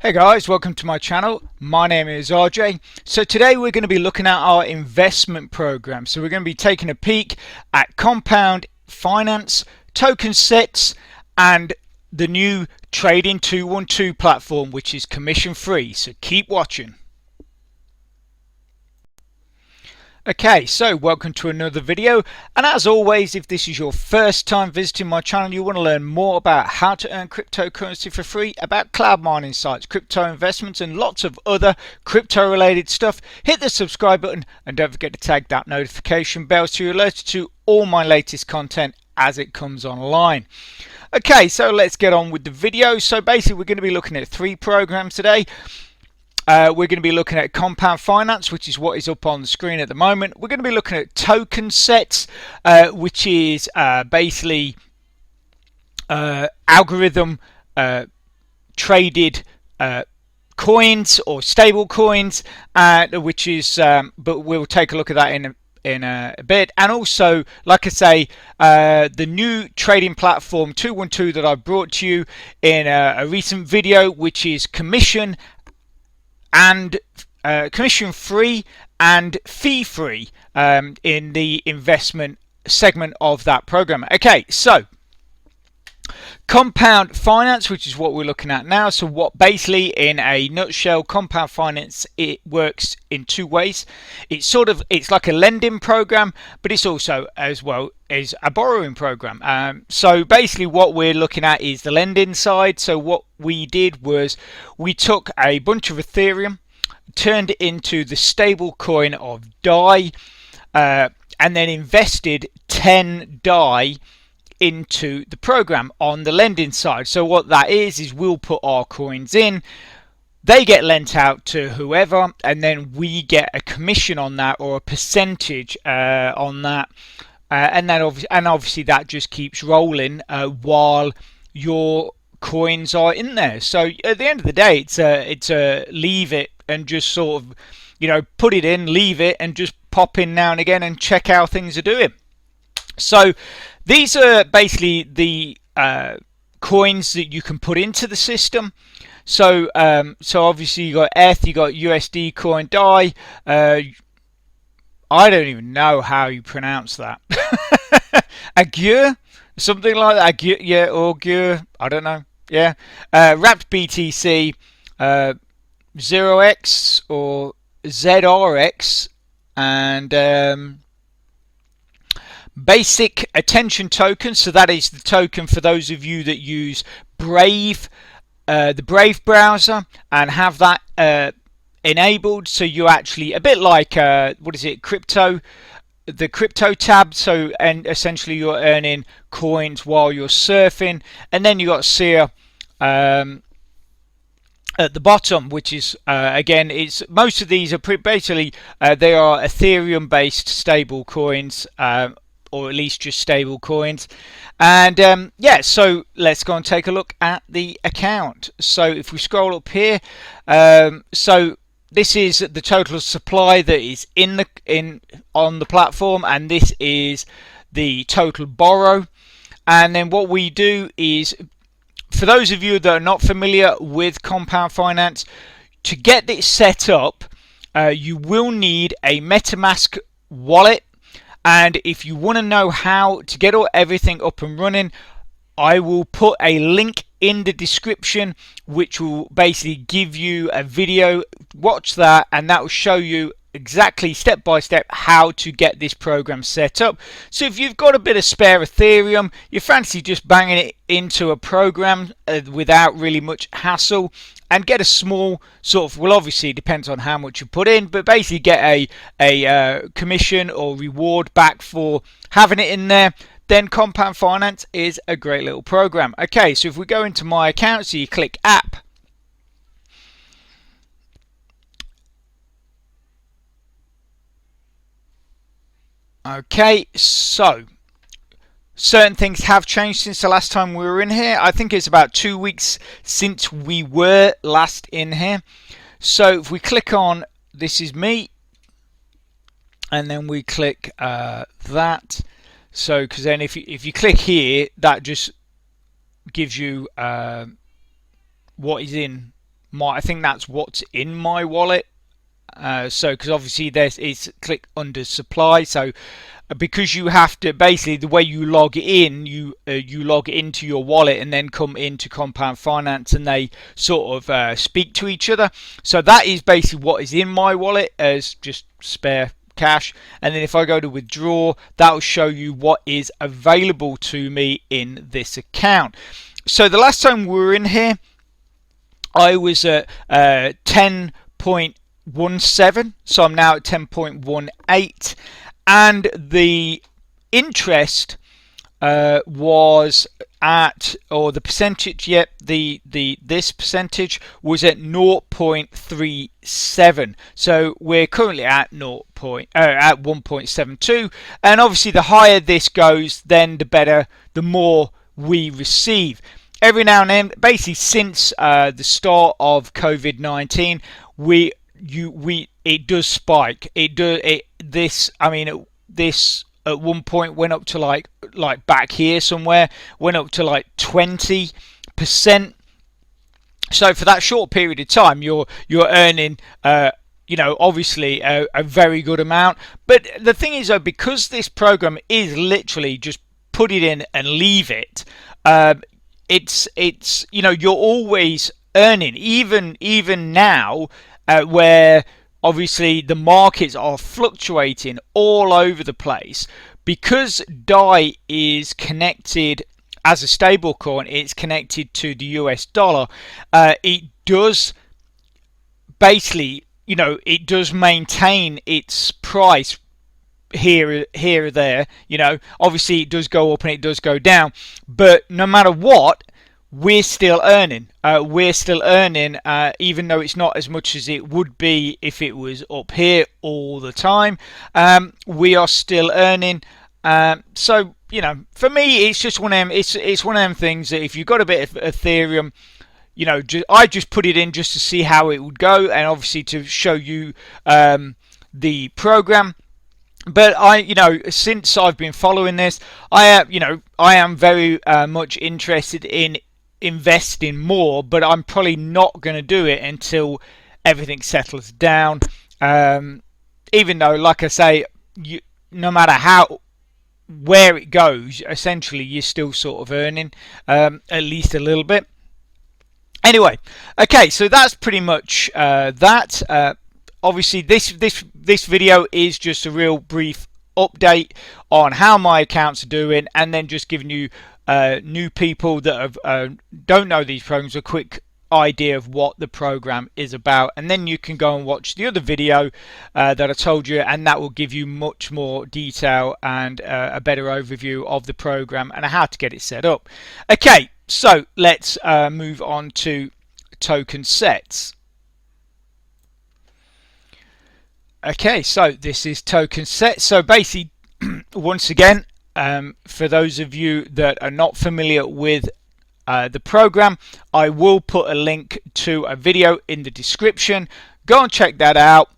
Hey guys, welcome to my channel. My name is RJ. So today we're going to be looking at our investment program. So we're going to be taking a peek at compound finance, TokenSets, and the new Trading212 platform, which is commission free. So keep watching. Okay, so welcome to another video, and as always, if this is your first time visiting my channel, you want to learn more about how to earn cryptocurrency for free, about cloud mining sites, crypto investments, and lots of other crypto related stuff, hit the subscribe button and don't forget to tag that notification bell so you're alerted to all my latest content as it comes online. Okay, so let's get on with the video. So basically we're going to be looking at three programs today. We're going to be looking at compound finance, which is what is up on the screen at the moment. We're going to be looking at TokenSets, which is basically algorithm traded coins or stable coins, which is but we'll take a look at that in a bit. And also, like I say, the new trading platform 212 that I brought to you in a recent video, which is commission free and fee free in the investment segment of that program. Okay, so compound finance, which is what we're looking at now. So what basically, in a nutshell, compound finance, it works in two ways. It's like a lending program, but it's also as well as a borrowing program. So basically what we're looking at is the lending side. So what we did was we took a bunch of Ethereum, turned it into the stable coin of DAI, and then invested 10 DAI into the program on the lending side. So what that is we'll put our coins in, they get lent out to whoever, and then we get a commission on that, or a percentage on that, and obviously that just keeps rolling while your coins are in there. So at the end of the day, it's a leave it and just sort of, put it in, leave it, and just pop in now and again and check how things are doing. So these are basically the coins that you can put into the system. So obviously you got ETH, you got USD coin DAI. I don't even know how you pronounce that. Agur, something like that. Agur, yeah, or Gur, I don't know. Yeah, wrapped BTC, 0x or ZRX, and basic attention token. So that is the token for those of you that use Brave, the Brave browser, and have that enabled. So you actually, a bit like crypto, the crypto tab. So, and essentially you're earning coins while you're surfing. And then you got Seer at the bottom, which is again, it's most of these are basically they are Ethereum based stable coins, or at least just stable coins. And yeah, so let's go and take a look at the account. So if we scroll up here, so this is the total supply that is on the platform, and this is the total borrow. And then what we do is, for those of you that are not familiar with compound finance, to get this set up, you will need a MetaMask wallet. And if you want to know how to get everything up and running, I will put a link in the description, which will basically give you a video. Watch that, and that will show you exactly step by step how to get this program set up. So if you've got a bit of spare Ethereum, you fancy just banging it into a program without really much hassle, and get a small sort of, well, obviously it depends on how much you put in, but basically get a commission or reward back for having it in there, then compound finance is a great little program. Okay, so if we go into my account, so you click app, okay, so certain things have changed since the last time we were in here. I think it's about 2 weeks since we were last in here. So if we click on this is me, and then we click that. So because then if you click here, that just gives you what is in I think that's what's in my wallet. So because obviously there's it's click under supply, so because you have to basically the way you log in, you log into your wallet and then come into Compound Finance and they sort of speak to each other. So that is basically what is in my wallet as just spare cash, and then if I go to withdraw, that will show you what is available to me in this account. So the last time we were in here, I was at 10.17, so I'm now at 10.18, and the interest was at, or the percentage, yep, this percentage was at 0.37. So we're currently at 1.72, and obviously the higher this goes, then the better, the more we receive. Every now and then, basically since the start of COVID-19, it does spike. This at one point went up to like back here somewhere, went up to like 20%. So for that short period of time, you're earning obviously a very good amount. But the thing is though, because this program is literally just put it in and leave it, it's you're always earning, even now, where obviously the markets are fluctuating all over the place. Because DAI is connected as a stable coin, it's connected to the US dollar. It does basically, it does maintain its price here or there. Obviously it does go up and it does go down, but no matter what, we're still earning. Even though it's not as much as it would be if it was up here all the time. We are still earning. So for me, it's just one of them. It's one of them things that if you've got a bit of Ethereum, I just put it in just to see how it would go, and obviously to show you the program. But since I've been following this, I am very much interested in investing more, but I'm probably not going to do it until everything settles down. Even though, like I say, no matter where it goes, essentially you're still sort of earning at least a little bit. Anyway, okay, so that's pretty much that. Obviously, this video is just a real brief update on how my accounts are doing, and then just giving you new people that don't know these programs a quick idea of what the program is about, and then you can go and watch the other video that I told you, and that will give you much more detail and a better overview of the program and how to get it set up. Okay, so let's move on to TokenSets. Okay, so this is TokenSets. So basically, once again, for those of you that are not familiar with the program, I will put a link to a video in the description. Go and check that out,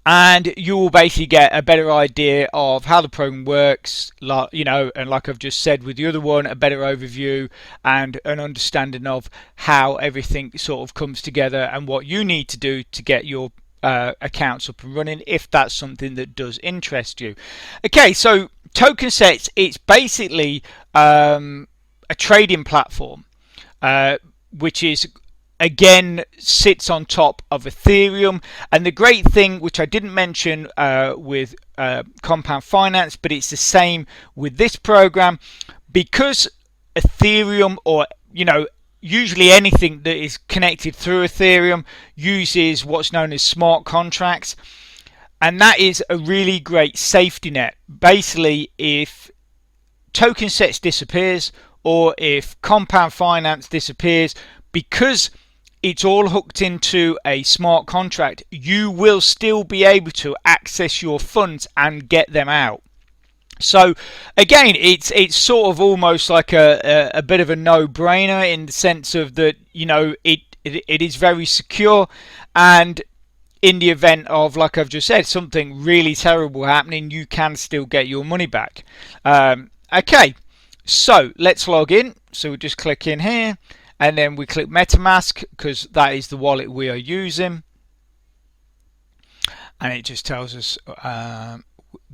and you will basically get a better idea of how the program works, and like I've just said with the other one, a better overview and an understanding of how everything sort of comes together and what you need to do to get your accounts up and running, if that's something that does interest you. Okay, so TokenSets, it's basically a trading platform, which is again sits on top of Ethereum. And the great thing, which I didn't mention with Compound Finance, but it's the same with this program, because Ethereum, or usually anything that is connected through Ethereum, uses what's known as smart contracts, and that is a really great safety net. Basically, if TokenSets disappears, or if Compound Finance disappears, because it's all hooked into a smart contract, you will still be able to access your funds and get them out. So again, it's sort of almost like a bit of a no-brainer, in the sense of that it is very secure, and in the event of, like I've just said, something really terrible happening, you can still get your money back. Okay, so let's log in. So we'll just click in here, and then we click MetaMask because that is the wallet we are using, and it just tells us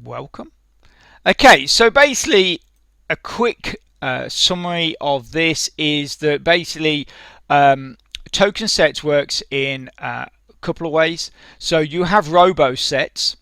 welcome. Okay, so basically a quick summary of this is that basically TokenSets works in a couple of ways. So you have robo sets,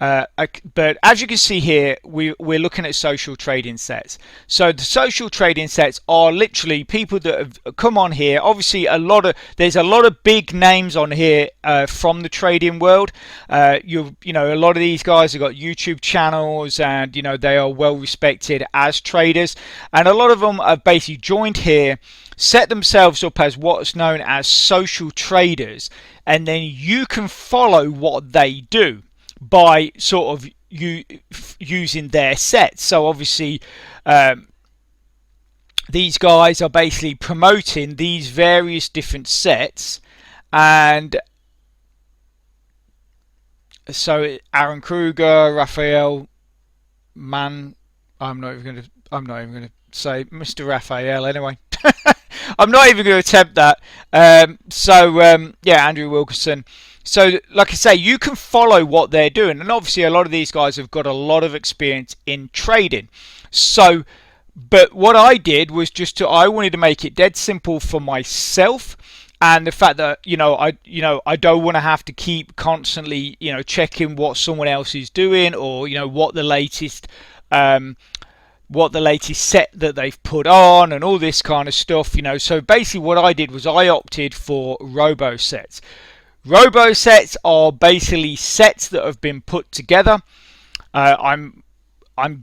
but as you can see here, we're looking at social trading sets. So the social trading sets are literally people that have come on here. Obviously, there's a lot of big names on here from the trading world. You know, a lot of these guys have got YouTube channels, and you know they are well respected as traders. And a lot of them have basically joined here, set themselves up as what's known as social traders, and then you can follow what they do by sort of using their sets. So obviously these guys are basically promoting these various different sets, and so Aaron Kruger, Raphael Mann, I'm not even going to say Mr. Raphael anyway. I'm not even going to attempt that. Yeah, Andrew Wilkerson. So like I say, you can follow what they're doing, and obviously a lot of these guys have got a lot of experience in trading. So, but what I did was I wanted to make it dead simple for myself, and the fact that I don't want to have to keep constantly checking what someone else is doing, or what the latest set that they've put on and all this kind of stuff. So basically what I did was I opted for robo sets. Robo sets are basically sets that have been put together. I'm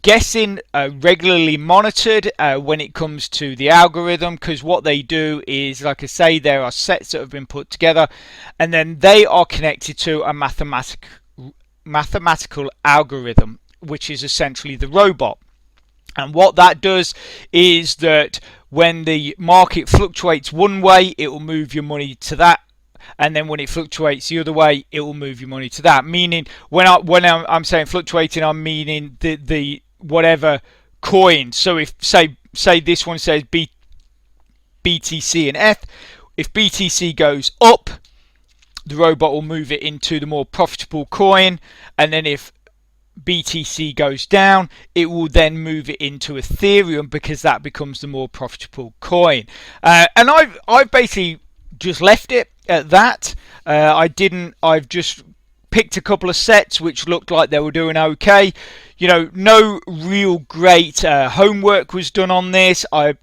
guessing regularly monitored when it comes to the algorithm, because what they do is, like I say, there are sets that have been put together, and then they are connected to a mathematical algorithm, which is essentially the robot. And what that does is that when the market fluctuates one way, it will move your money to that, and then when it fluctuates the other way, it will move your money to that. Meaning, when I'm saying fluctuating, I'm meaning the whatever coin. So if say this one says BTC and F, if BTC goes up, the robot will move it into the more profitable coin, and then if BTC goes down, it will then move it into Ethereum, because that becomes the more profitable coin. And I've basically just left it at that. I've just picked a couple of sets which looked like they were doing okay. No real great homework was done on this. But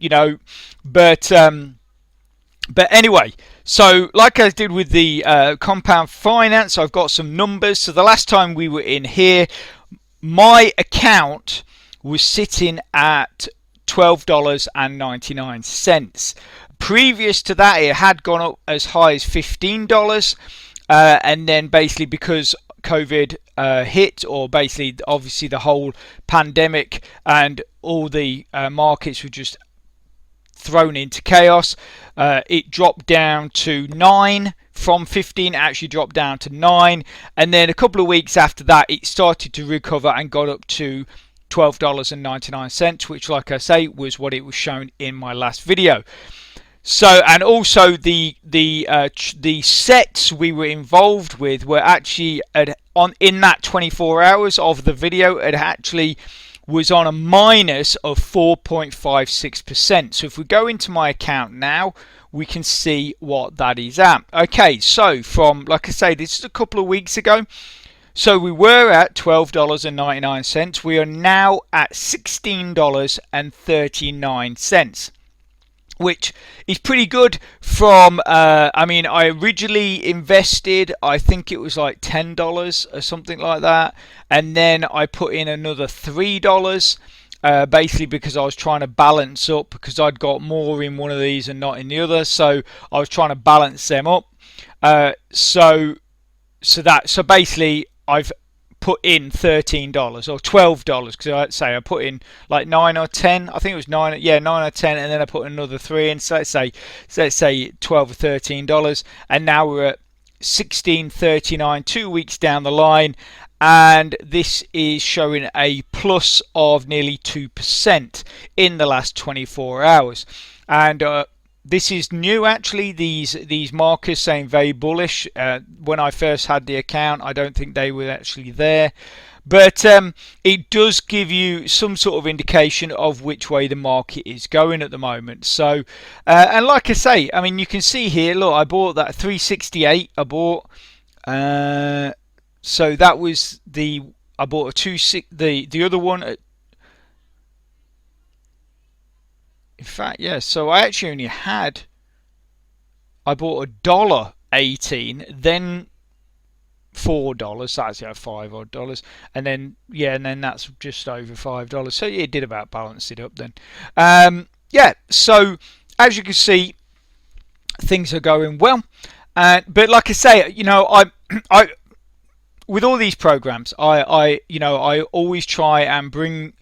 anyway, so like I did with the compound finance, I've got some numbers. So the last time we were in here, my account was sitting at $12.99. Previous to that, it had gone up as high as $15, and then basically because COVID hit, or basically obviously the whole pandemic and all the markets were just thrown into chaos, it dropped down to 9. From 15, it actually dropped down to 9, and then a couple of weeks after that, it started to recover and got up to $12.99, which, like I say, was what it was shown in my last video. So, and also the sets we were involved with were actually in that 24 hours of the video, it actually was on a minus of 4.56%. So if we go into my account now, we can see what that is at. Okay, so from, like I say, this is a couple of weeks ago. So we were at $12.99. We are now at $16.39. Which is pretty good from, I originally invested, I think it was like $10 or something like that. And then I put in another $3, basically because I was trying to balance up, because I'd got more in one of these and not in the other. So I was trying to balance them up. So basically I've put in $13 or $12, because I'd say I put in like 9 or 10. I think it was 9 or 10, and then I put another 3 in. So let's say $12 or $13, and now we're at $16.39 2 weeks down the line, and this is showing a plus of nearly 2% in the last 24 hours. And This is new actually, these markers saying very bullish. When I first had the account, I don't think they were actually there. But it does give you some sort of indication of which way the market is going at the moment. So, and like I say, I mean, you can see here, look, I bought that 368. I bought, so that was I bought a 26, the other one. In fact, yeah. So I actually only had, I bought $1.18, then $4. That's $5 odd, and then yeah, and then that's just over $5. So it did about balance it up then. Yeah. So as you can see, things are going well. But like I say, you know, I with all these programs, I always try and bring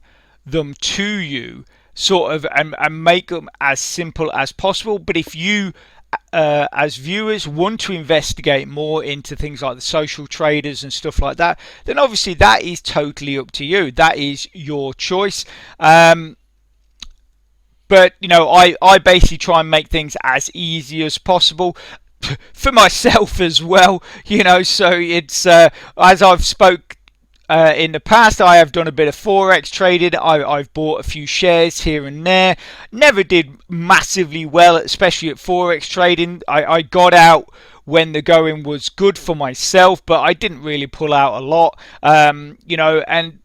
them to you, sort of, and make them as simple as possible. But if you as viewers want to investigate more into things like the social traders and stuff like that, then obviously that is totally up to you. That is your choice. But you know, I basically try and make things as easy as possible for myself as well, you know. So it's as I've spoke in the past, I have done a bit of forex trading. I've bought a few shares here and there. Never did massively well, especially at forex trading. I got out when the going was good for myself, but I didn't really pull out a lot, you know. And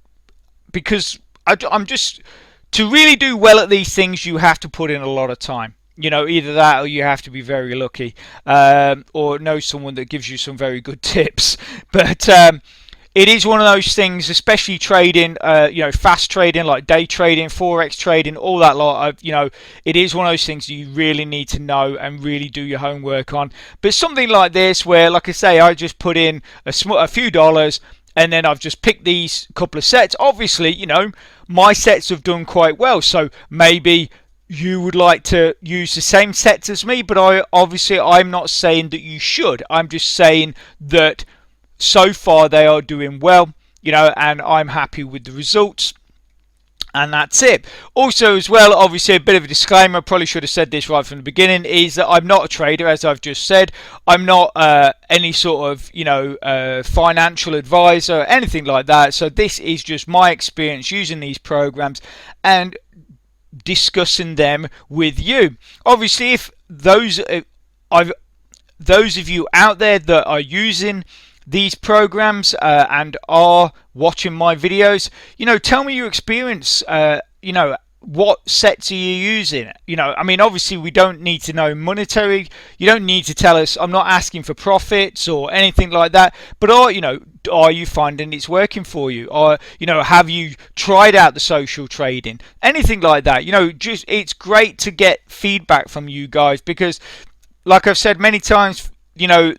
because I'm just, to really do well at these things, you have to put in a lot of time. You know, either that or you have to be very lucky, or know someone that gives you some very good tips. But it is one of those things, especially trading, you know, fast trading like day trading, forex trading, all that lot. You know, it is one of those things you really need to know and really do your homework on. But something like this, where, like I say, I just put in a few dollars, and then I've just picked these couple of sets. Obviously, you know, my sets have done quite well, so maybe you would like to use the same sets as me, but I'm not saying that you should. I'm just saying that so far they are doing well, you know, and I'm happy with the results. And that's it. Also, as well, obviously, a bit of a disclaimer, I probably should have said this right from the beginning, is that I'm not a trader, as I've just said. I'm not any sort of, you know, financial advisor, anything like that. So this is just my experience using these programs and discussing them with you. Obviously, if those of you out there that are using these programs and are watching my videos, you know, tell me your experience. You know, what sets are you using? You know, I mean, obviously we don't need to know monetary. You don't need to tell us. I'm not asking for profits or anything like that. But are you finding it's working for you? Or, you know, have you tried out the social trading? Anything like that. You know, just, it's great to get feedback from you guys, because, like I've said many times, you know,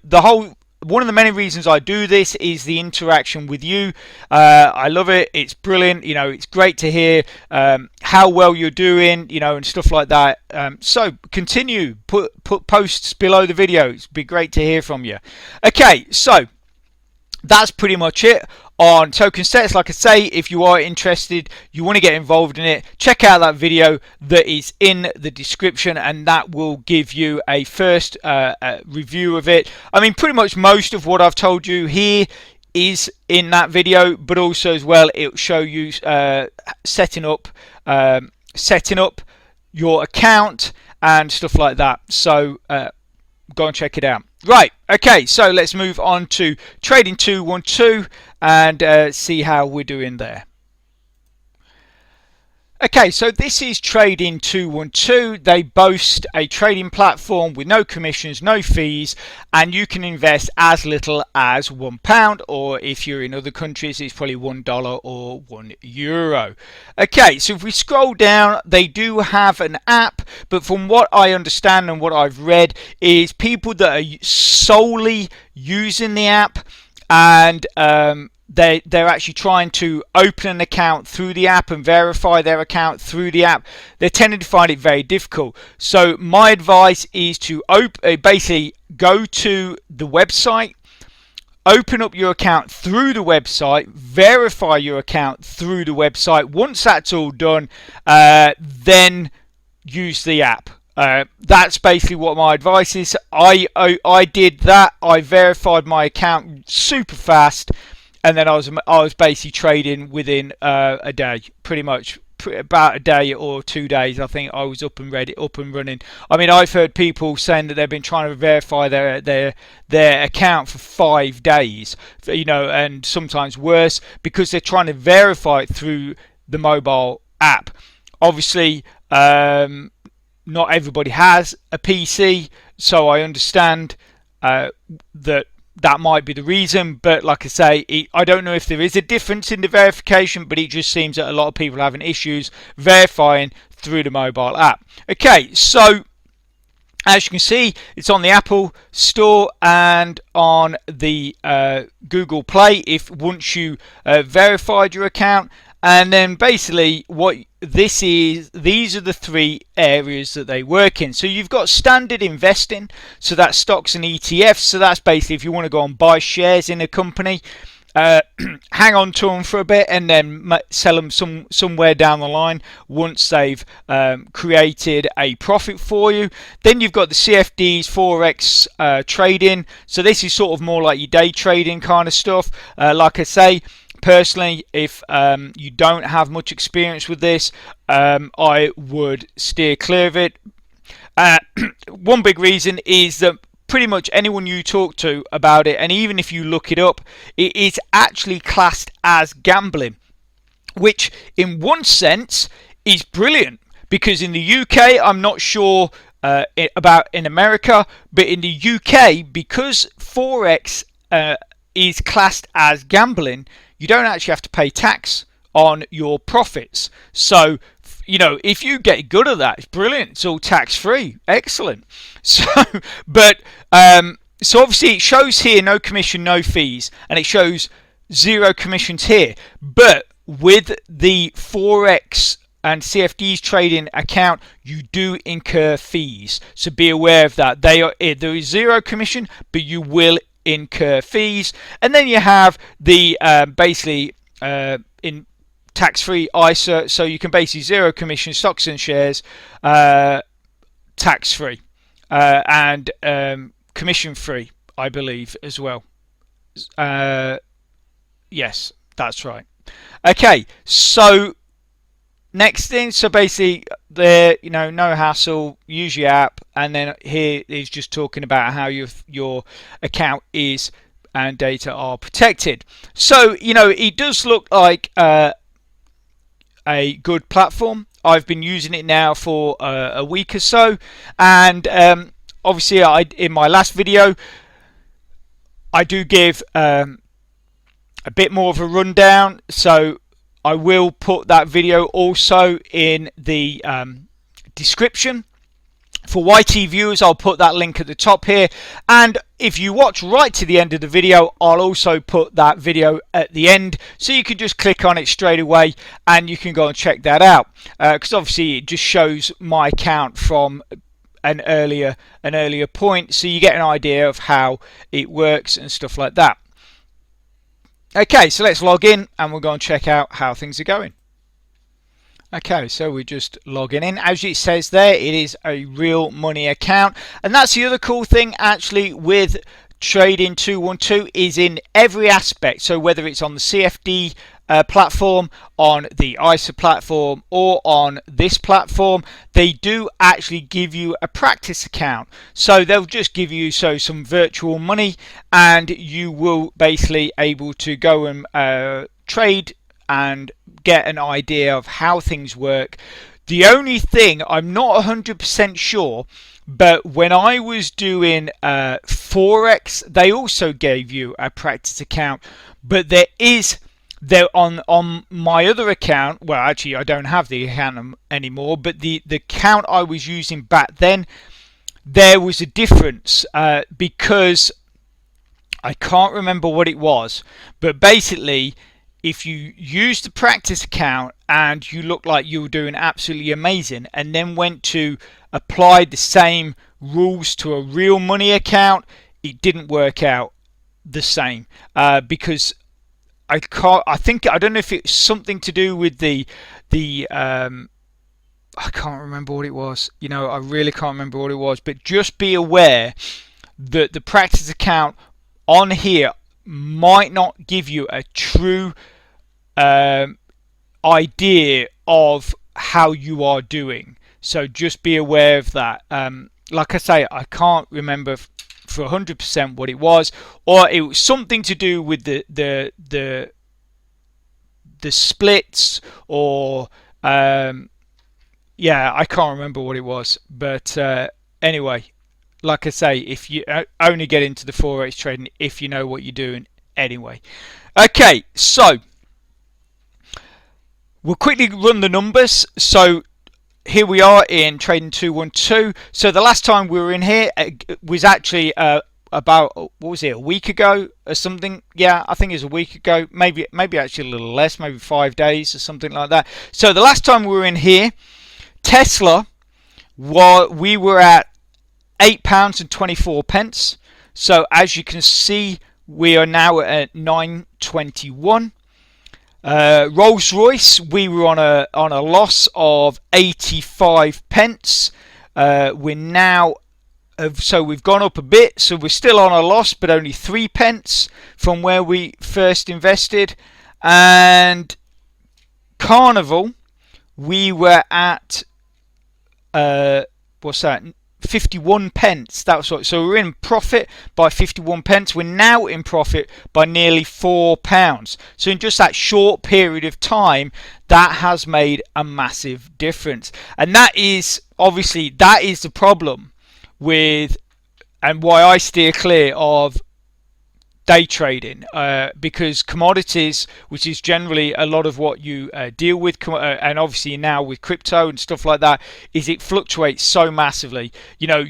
one of the many reasons I do this is the interaction with you. I love it. It's brilliant. You know, it's great to hear how well you're doing, you know, and stuff like that. So continue, put posts below the videos. It'd be great to hear from you. Okay, so that's pretty much it on TokenSets. Like I say, if you are interested, you want to get involved in it, check out that video that is in the description, and that will give you a first review of it. I mean, pretty much most of what I've told you here is in that video, but also as well, it will show you setting up your account and stuff like that. So go and check it out. Right, okay, so let's move on to Trading212 and see how we're doing there. Okay, so this is Trading212. They boast a trading platform with no commissions, no fees, and you can invest as little as £1, or if you're in other countries, it's probably $1 or €1. Okay, so if we scroll down, they do have an app, but from what I understand and what I've read, is people that are solely using the app, and they're actually trying to open an account through the app and verify their account through the app. They're tending to find it very difficult. So my advice is to basically go to the website, open up your account through the website, verify your account through the website. Once that's all done, then use the app. That's basically what my advice is. I did that. I verified my account super fast, and then I was basically trading within a day, pretty much. About a day or 2 days, I think I was up and ready, up and running. I mean, I've heard people saying that they've been trying to verify their account for 5 days, and sometimes worse, because they're trying to verify it through the mobile app. Obviously, not everybody has a PC, so I understand that might be the reason, but like I say, I don't know if there is a difference in the verification, but it just seems that a lot of people are having issues verifying through the mobile app. Okay, so as you can see, it's on the Apple Store and on the Google Play if once you verified your account. And then basically what this is, these are the three areas that they work in. So you've got standard investing, so that's stocks and ETFs. So that's basically if you want to go and buy shares in a company, hang on to them for a bit and then sell them somewhere down the line once they've created a profit for you. Then you've got the CFDs, Forex trading. So this is sort of more like your day trading kind of stuff. Like I say, personally, if you don't have much experience with this, I would steer clear of it. One big reason is that pretty much anyone you talk to about it, and even if you look it up, it is actually classed as gambling, which in one sense is brilliant, because in the UK, I'm not sure about in America, but in the UK, because Forex is classed as gambling, you don't actually have to pay tax on your profits. So, if you get good at that, it's brilliant. It's all tax free. Excellent. So, so obviously it shows here no commission, no fees, and it shows zero commissions here. But with the Forex and CFDs trading account, you do incur fees. So be aware of that. There is zero commission, but you will incur fees. And then you have the basically in tax-free ISA, so you can basically zero commission stocks and shares, tax-free and commission-free, I believe, as well. Yes, that's right. Okay, so next thing, so basically there, no hassle, use your app, and then here is just talking about how your account is and data are protected. So it does look like a good platform. I've been using it now for a week or so, and obviously in my last video I do give a bit more of a rundown, so I will put that video also in the description. For YT viewers, I'll put that link at the top here, and if you watch right to the end of the video, I'll also put that video at the end, so you can just click on it straight away and you can go and check that out, because obviously it just shows my account from an earlier point, so you get an idea of how it works and stuff like that. Okay, so let's log in and we'll go and check out how things are going. Okay, so we're just logging in. As it says there, it is a real money account, and that's the other cool thing actually with Trading212 is in every aspect. So whether it's on the CFD platform, on the ISA platform, or on this platform, they do actually give you a practice account. So they'll just give you some virtual money, and you will basically able to go and trade and get an idea of how things work. The only thing I'm not 100% sure, but when I was doing Forex, they also gave you a practice account, but there on my other account, well actually I don't have the account anymore, but the account I was using back then, there was a difference because I can't remember what it was, but basically if you used the practice account and you looked like you were doing absolutely amazing and then went to apply the same rules to a real money account, it didn't work out the same because I don't know if it's something to do with the I can't remember what it was. You know, I really can't remember what it was. But just be aware that the practice account on here might not give you a true idea of how you are doing. So just be aware of that. Like I say, I can't remember for 100% what it was, or it was something to do with the splits, or yeah, I can't remember what it was. But anyway, like I say, if you only get into the forex trading if you know what you're doing anyway. Okay, so we'll quickly run the numbers. So here we are in Trading212. So the last time we were in here was actually about, what was it, a week ago or something? Yeah, I think it was a week ago. Maybe actually a little less, maybe 5 days or something like that. So the last time we were in here, Tesla, we were at £8.24. So as you can see, we are now at 9.21. Rolls-Royce, we were on a loss of 85 pence. We're now, so we've gone up a bit, so we're still on a loss, but only 3 pence from where we first invested. And Carnival, we were at what's that? 51 pence. That was what, so we're in profit by 51 pence. We're now in profit by nearly £4. So in just that short period of time, that has made a massive difference. And that is obviously, that is the problem with, and why I steer clear of day trading, because commodities, which is generally a lot of what you deal with, and obviously now with crypto and stuff like that, is it fluctuates so massively. You know,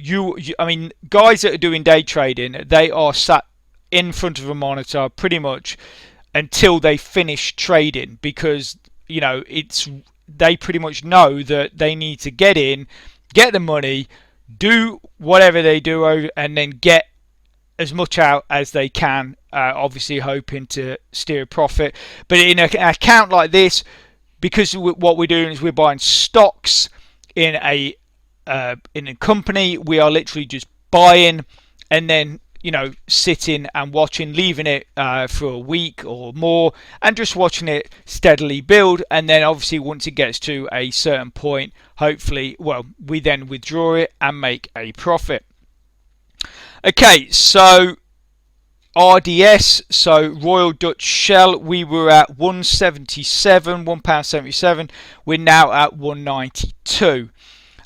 I mean, guys that are doing day trading, they are sat in front of a monitor pretty much until they finish trading, because you know they pretty much know that they need to get in, get the money, do whatever they do, and then get as much out as they can, obviously hoping to steer a profit. But in an account like this, because what we're doing is we're buying stocks in a company, we are literally just buying and then, you know, sitting and watching, leaving it for a week or more, and just watching it steadily build. And then obviously once it gets to a certain point, hopefully, well, we then withdraw it and make a profit. Okay, so RDS, so Royal Dutch Shell, we were at £1.77. We're now at £1.92,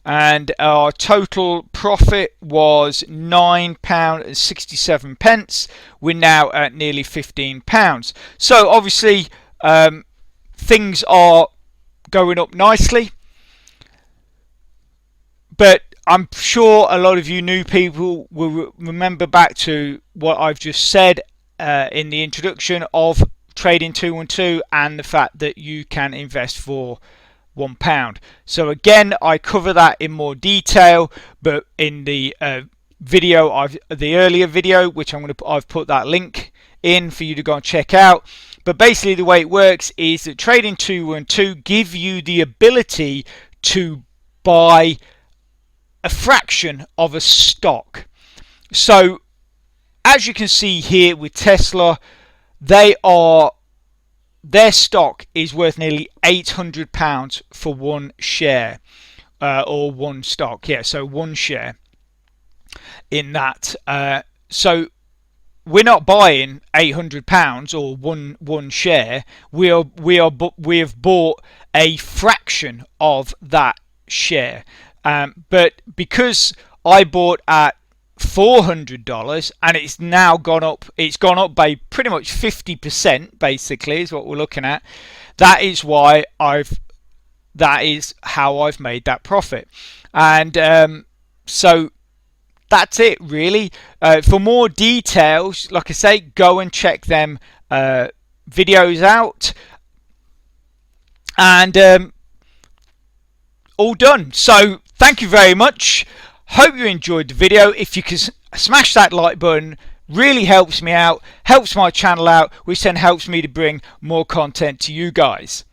and our total profit was £9.67. We're now at nearly £15. So obviously things are going up nicely, but I'm sure a lot of you new people will remember back to what I've just said in the introduction of Trading212 and the fact that you can invest for £1. So again, I cover that in more detail, but in the video, the earlier video, which I've put that link in for you to go and check out. But basically, the way it works is that Trading212 give you the ability to buy a fraction of a stock. So as you can see here with Tesla, their stock is worth nearly £800 for one share, or one stock. Yeah, so one share in that. So we're not buying £800 or one share. We have bought a fraction of that share. But because I bought at $400 and it's now gone up by pretty much 50%, basically, is what we're looking at. That is how I've made that profit. And so that's it, really. For more details, like I say, go and check them videos out. And all done. So thank you very much. Hope you enjoyed the video. If you can smash that like button, really helps me out, helps my channel out, which then helps me to bring more content to you guys.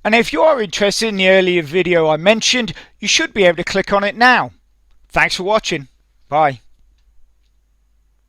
And if you are interested in the earlier video I mentioned, you should be able to click on it now. Thanks for watching. Bye.